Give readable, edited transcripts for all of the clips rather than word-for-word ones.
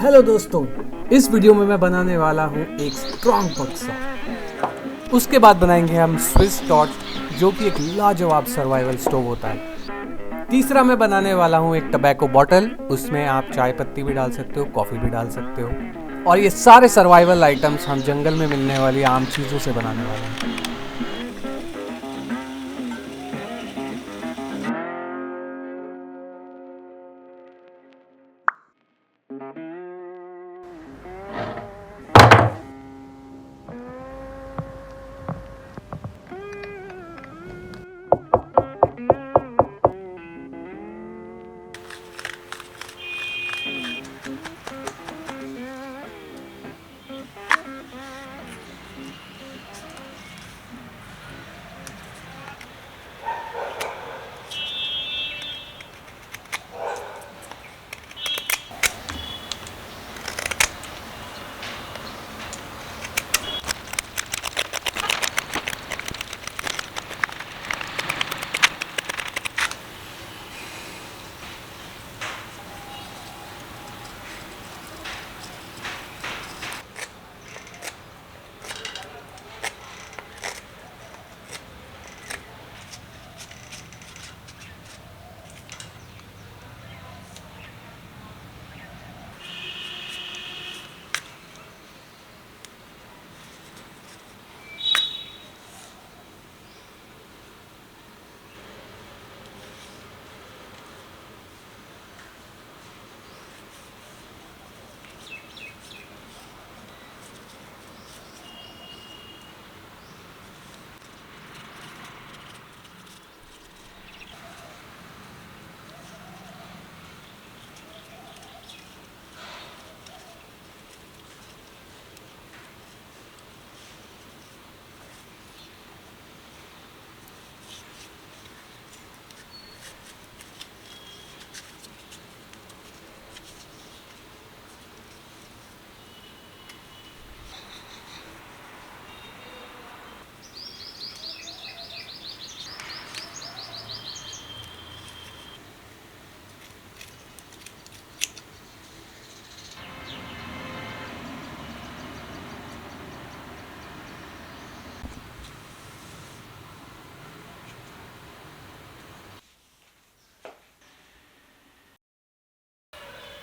Hello दोस्तों, इस video में मैं बनाने वाला हूँ एक स्ट्रॉन्ग बक्सा। उसके बाद बनाएंगे हम स्विस टॉर्च, जो कि एक लाजवाब सर्वाइवल स्टोव होता है। तीसरा मैं बनाने वाला हूँ एक टबैको बॉटल, उसमें आप चाय पत्ती भी डाल सकते हो, कॉफ़ी भी डाल सकते हो। और ये सारे सर्वाइवल आइटम्स हम जंगल में मिलने वाली आम चीज़ों से बनाने वाले हैं।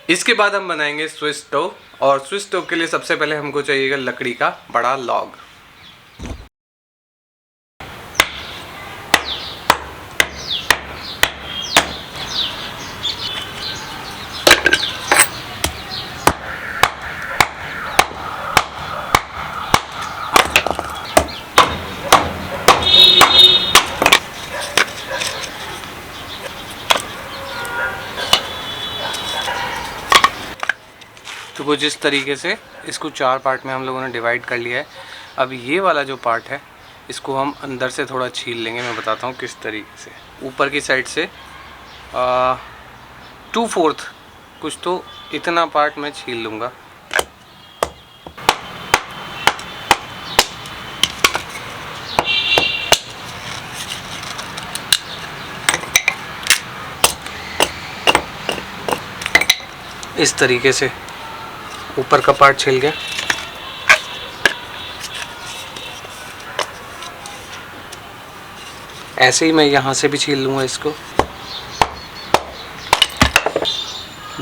इसके बाद हम बनाएंगे स्विस स्टोव। और स्विस स्टोव के लिए सबसे पहले हमको चाहिएगा लकड़ी का बड़ा लॉग। तो कुछ इस तरीके से इसको 4 पार्ट में हम लोगों ने डिवाइड कर लिया है। अब ये वाला जो पार्ट है इसको हम अंदर से थोड़ा छील लेंगे। मैं बताता हूँ किस तरीके से। ऊपर की साइड से 2/4 कुछ तो इतना पार्ट मैं छील लूँगा। इस तरीके से ऊपर का पार्ट छिल गया। ऐसे ही मैं यहाँ से भी छील लूँगा इसको।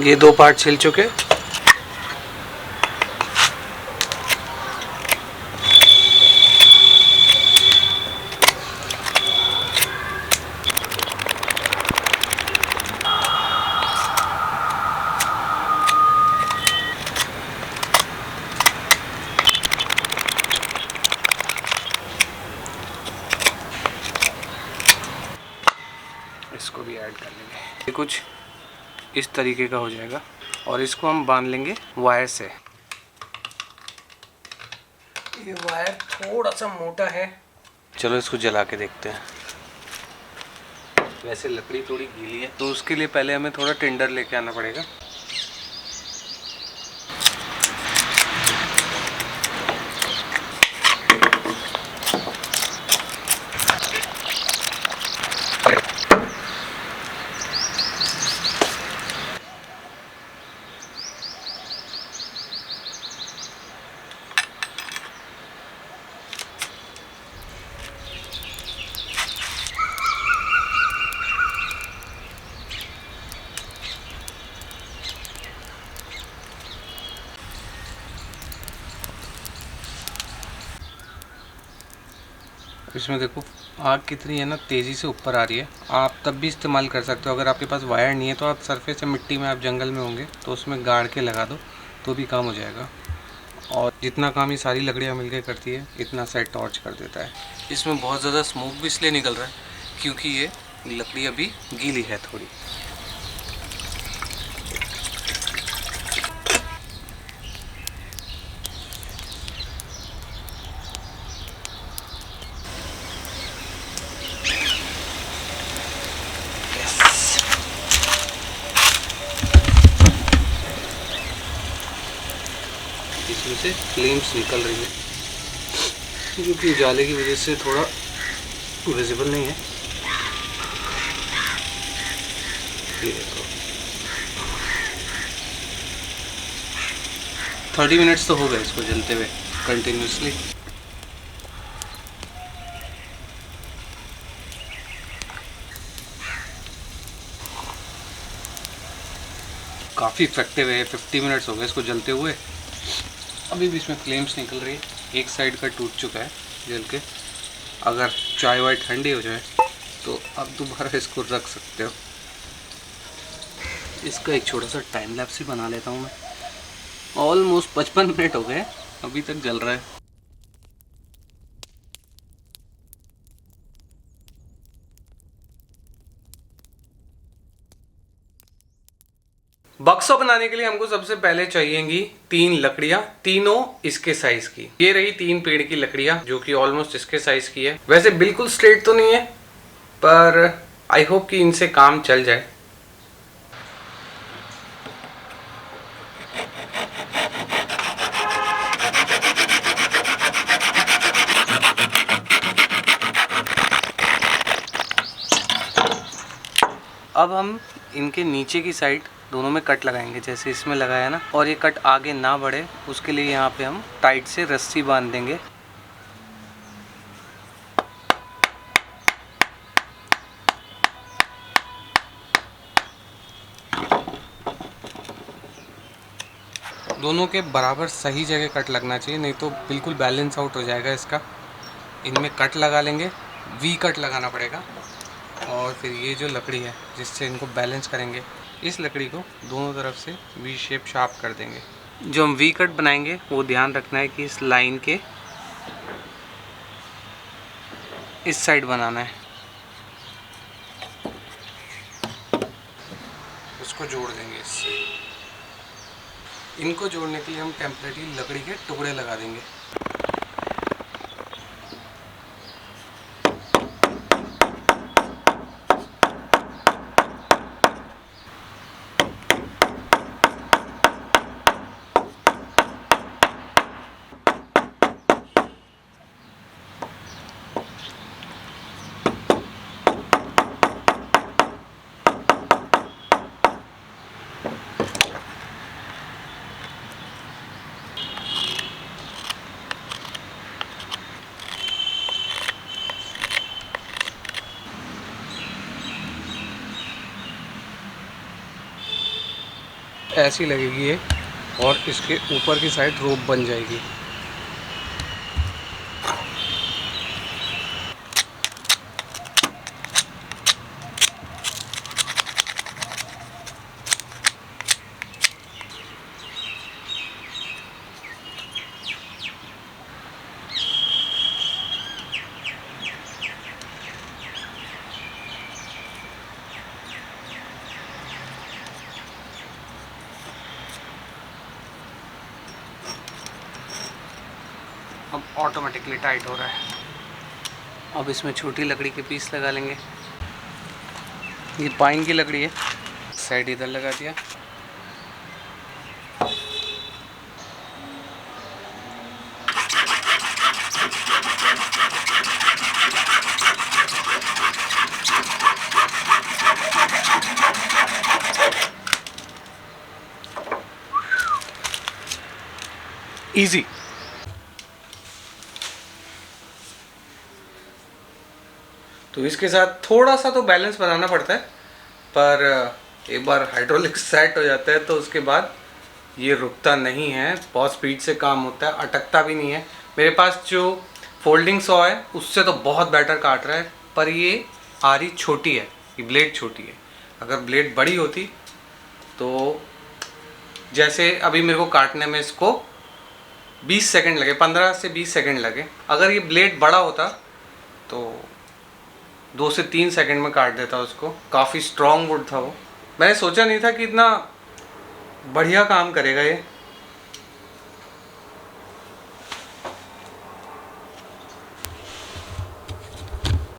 ये 2 पार्ट छिल चुके। इसको भी ऐड कर लेंगे। ये कुछ इस तरीके का हो जाएगा और इसको हम बांध लेंगे वायर से। ये वायर थोड़ा सा मोटा है। चलो इसको जला के देखते हैं। वैसे लकड़ी थोड़ी गीली है तो उसके लिए पहले हमें थोड़ा टिंडर लेके आना पड़ेगा। इसमें देखो आग कितनी है ना, तेज़ी से ऊपर आ रही है। आप तब भी इस्तेमाल कर सकते हो, अगर आपके पास वायर नहीं है तो आप सरफेस से मिट्टी में, आप जंगल में होंगे तो उसमें गाड़ के लगा दो तो भी काम हो जाएगा। और जितना काम ये सारी लकड़ियाँ मिलकर करती है इतना सेट टॉर्च कर देता है। इसमें बहुत ज़्यादा स्मोक भी इसलिए निकल रहा है क्योंकि ये लकड़ी अभी गीली है थोड़ी। इसमें से फ्लेम्स निकल रही है क्योंकि उजाले की वजह से थोड़ा विजिबल नहीं है। ये देखो 30 मिनट्स तो हो गए इसको जलते हुए कंटिन्यूसली। काफ़ी इफेक्टिव है। 50 मिनट्स हो गए इसको जलते हुए, अभी भी इसमें फ्लेम्स निकल रही है। एक साइड का टूट चुका है जल के। अगर चाय वाय ठंडी हो जाए तो आप दोबारा इसको रख सकते हो। इसका एक छोटा सा टाइम लैप्स ही बना लेता हूँ मैं। ऑलमोस्ट 55 मिनट हो गए, अभी तक जल रहा है। बक्सा बनाने के लिए हमको सबसे पहले चाहिएंगी 3 लकड़ियां, तीनों इसके साइज की। ये रही 3 पेड़ की लकड़ियां जो कि ऑलमोस्ट इसके साइज की है। वैसे बिल्कुल स्ट्रेट तो नहीं है पर आई होप कि इनसे काम चल जाए। अब हम इनके नीचे की साइड दोनों में कट लगाएंगे, जैसे इसमें लगाया ना, और ये कट आगे ना बढ़े उसके लिए यहाँ पे हम टाइट से रस्सी बांध देंगे। दोनों के बराबर सही जगह कट लगना चाहिए, नहीं तो बिल्कुल बैलेंस आउट हो जाएगा इसका। इनमें कट लगा लेंगे, वी कट लगाना पड़ेगा। और फिर ये जो लकड़ी है जिससे इनको बैलेंस करेंगे, इस लकड़ी को दोनों तरफ से वी शेप शार्प कर देंगे। जो हम वी कट बनाएंगे वो ध्यान रखना है कि इस लाइन के इस साइड बनाना है। उसको जोड़ देंगे इससे। इनको जोड़ने के लिए हम टेम्परेरी लकड़ी के टुकड़े लगा देंगे। ऐसी लगेगी ये, और इसके ऊपर की साइड रोप बन जाएगी। अब ऑटोमेटिकली टाइट हो रहा है। अब इसमें छोटी लकड़ी के पीस लगा लेंगे। ये पाइन की लकड़ी है, साइड इधर लगा दिया। इजी। तो इसके साथ थोड़ा सा तो बैलेंस बनाना पड़ता है, पर एक बार हाइड्रोलिक सेट हो जाता है तो उसके बाद ये रुकता नहीं है। बहुत स्पीड से काम होता है, अटकता भी नहीं है। मेरे पास जो फोल्डिंग सॉ है उससे तो बहुत बेटर काट रहा है, पर ये आरी छोटी है, ये ब्लेड छोटी है। अगर ब्लेड बड़ी होती तो जैसे अभी मेरे को काटने में इसको 20 सेकंड लगे, 15 से 20 सेकंड लगे। अगर ये ब्लेड बड़ा होता तो 2 से 3 सेकंड में काट देता उसको। काफ़ी स्ट्रॉन्ग वुड था वो। मैंने सोचा नहीं था कि इतना बढ़िया काम करेगा ये।